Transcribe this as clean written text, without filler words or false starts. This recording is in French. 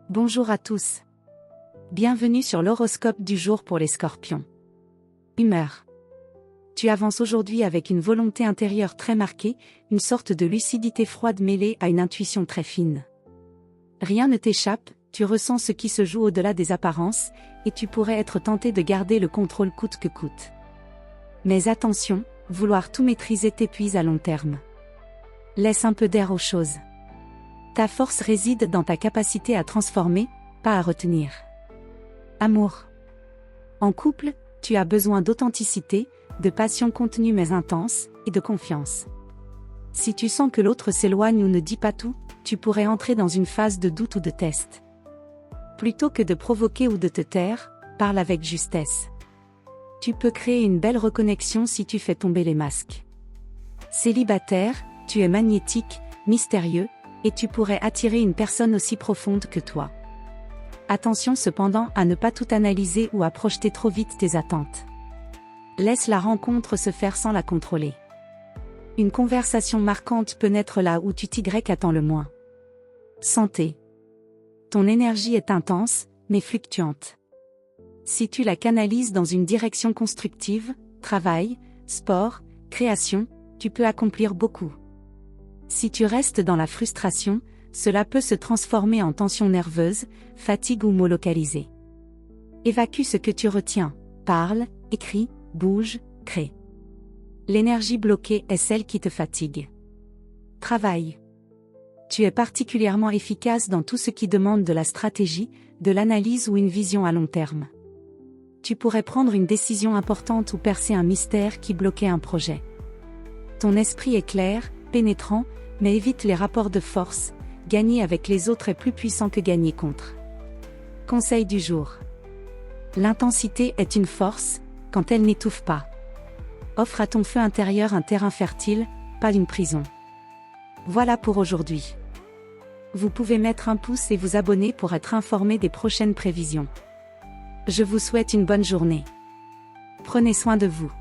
Bonjour à tous. Bienvenue sur l'horoscope du jour pour les Scorpions. Humeur. Tu avances aujourd'hui avec une volonté intérieure très marquée, une sorte de lucidité froide mêlée à une intuition très fine. Rien ne t'échappe, tu ressens ce qui se joue au-delà des apparences, et tu pourrais être tenté de garder le contrôle coûte que coûte. Mais attention, vouloir tout maîtriser t'épuise à long terme. Laisse un peu d'air aux choses. Ta force réside dans ta capacité à transformer, pas à retenir. Amour. En couple, tu as besoin d'authenticité, de passion contenue mais intense, et de confiance. Si tu sens que l'autre s'éloigne ou ne dit pas tout, tu pourrais entrer dans une phase de doute ou de test. Plutôt que de provoquer ou de te taire, parle avec justesse. Tu peux créer une belle reconnexion si tu fais tomber les masques. Célibataire, tu es magnétique, mystérieux, et tu pourrais attirer une personne aussi profonde que toi. Attention cependant à ne pas tout analyser ou à projeter trop vite tes attentes. Laisse la rencontre se faire sans la contrôler. Une conversation marquante peut naître là où tu attends le moins. Santé. Ton énergie est intense, mais fluctuante. Si tu la canalises dans une direction constructive, travail, sport, création, tu peux accomplir beaucoup. Si tu restes dans la frustration, cela peut se transformer en tension nerveuse, fatigue ou maux localisés. Évacue ce que tu retiens, parle, écris, bouge, crée. L'énergie bloquée est celle qui te fatigue. Travail. Tu es particulièrement efficace dans tout ce qui demande de la stratégie, de l'analyse ou une vision à long terme. Tu pourrais prendre une décision importante ou percer un mystère qui bloquait un projet. Ton esprit est clair, pénétrant, mais évite les rapports de force, gagner avec les autres est plus puissant que gagner contre. Conseil du jour. L'intensité est une force, quand elle n'étouffe pas. Offre à ton feu intérieur un terrain fertile, pas une prison. Voilà pour aujourd'hui. Vous pouvez mettre un pouce et vous abonner pour être informé des prochaines prévisions. Je vous souhaite une bonne journée. Prenez soin de vous.